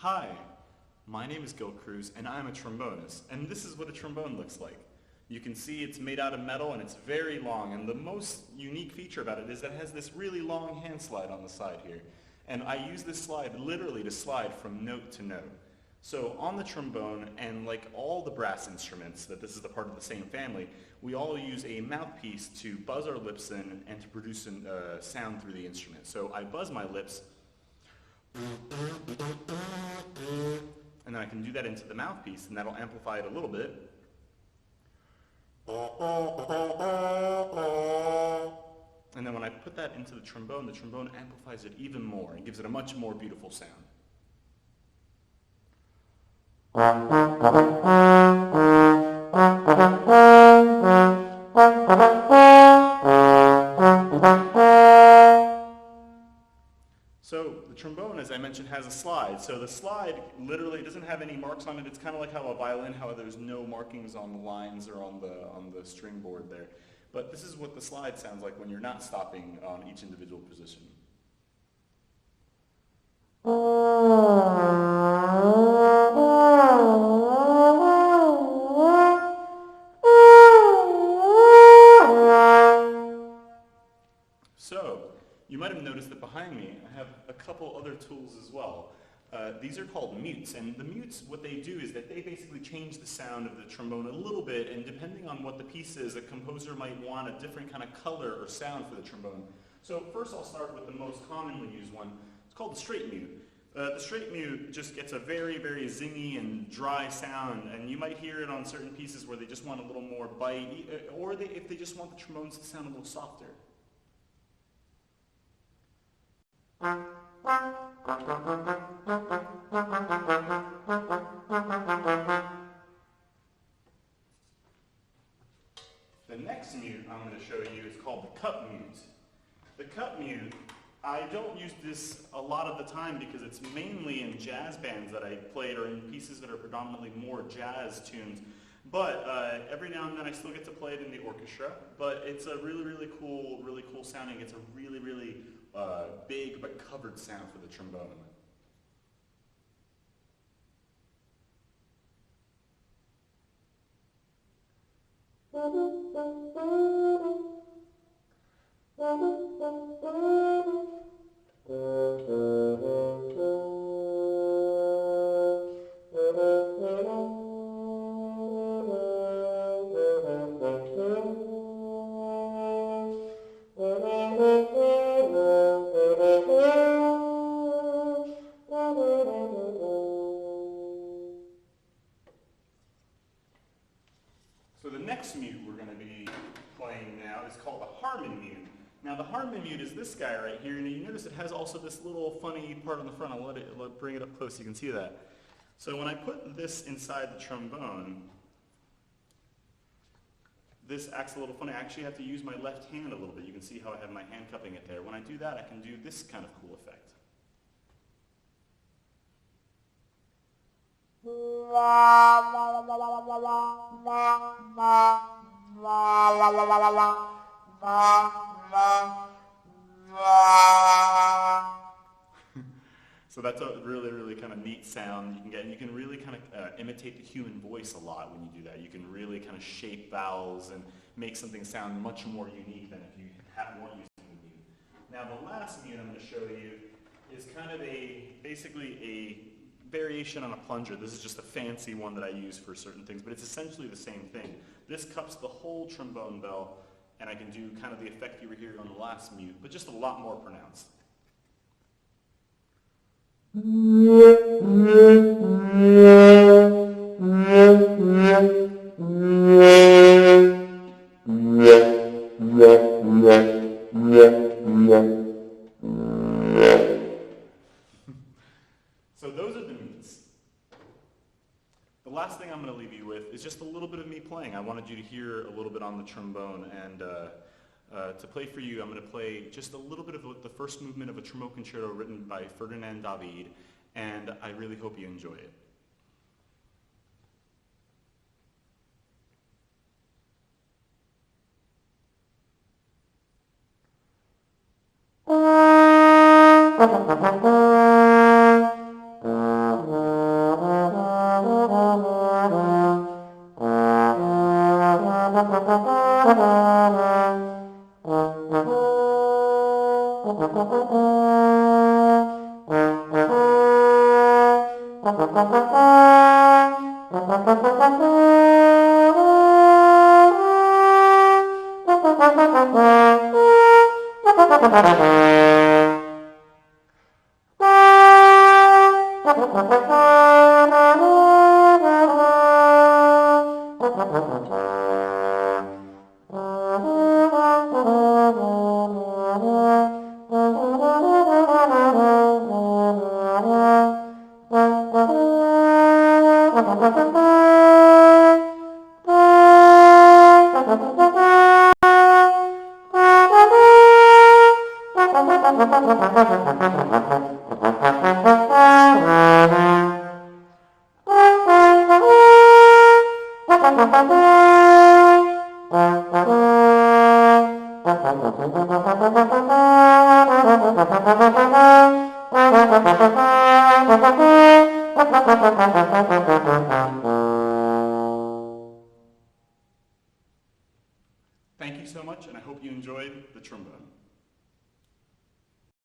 Hi, my name is Gil Cruz and I'm a trombonist, and this is what a trombone looks like. You can see it's made out of metal and it's very long, and the most unique feature about it is that it has this really long hand slide on the side here. And I use this slide literally to slide from note to note. So on the trombone, and like all the brass instruments, that this is the part of the same family, we all use a mouthpiece to buzz our lips in and to produce a sound through the instrument. So I buzz my lips, and then I can do that into the mouthpiece, and that'll amplify it a little bit. And then when I put that into the trombone amplifies it even more and gives it a much more beautiful sound. So the trombone, as I mentioned, has a slide. So the slide literally doesn't have any marks on it. It's kind of like how a violin, how there's no markings on the lines or on the string board there. But this is what the slide sounds like when you're not stopping on each individual position. So, you might have noticed that behind me I have a couple other tools as well. These are called mutes, and the mutes, what they do is that they basically change the sound of the trombone a little bit, and depending on what the piece is, a composer might want a different kind of color or sound for the trombone. So first I'll start with the most commonly used one. It's called the straight mute. The straight mute just gets a very, very zingy and dry sound, and you might hear it on certain pieces where they just want a little more bite, or if they just want the trombones to sound a little softer. The next mute I'm going to show you is called the cup mute. The cup mute, I don't use this a lot of the time because it's mainly in jazz bands that I played or in pieces that are predominantly more jazz tunes. But every now and then I still get to play it in the orchestra. But it's a really cool sounding. It's a really big but covered sound for the trombone. So the next mute we're going to be playing now is called the harmon mute. Now the harmon mute is this guy right here, and you notice it has also this little funny part on the front. I'll bring it up close so you can see that. So when I put this inside the trombone, this acts a little funny. I actually have to use my left hand a little bit. You can see how I have my hand cupping it there. When I do that, I can do this kind of cool effect. So that's a really kind of neat sound you can get, and you can really kind of imitate the human voice a lot when you do that. You can really kind of shape vowels and make something sound much more unique than if you weren't using the mute. Now the last mute I'm going to show you is kind of basically a variation on a plunger. This is just a fancy one that I use for certain things, but it's essentially the same thing. This cups the whole trombone bell, and I can do kind of the effect you were hearing on the last mute, but just a lot more pronounced. So those are the mutes. The last thing I'm going to leave you with is just a little bit of me playing. I wanted you to hear a little bit on the trombone, and to play for you, I'm going to play just a little bit of the first movement of a trombone concerto written by Ferdinand David, and I really hope you enjoy it. Thank you so much, and I hope you enjoyed the trombone.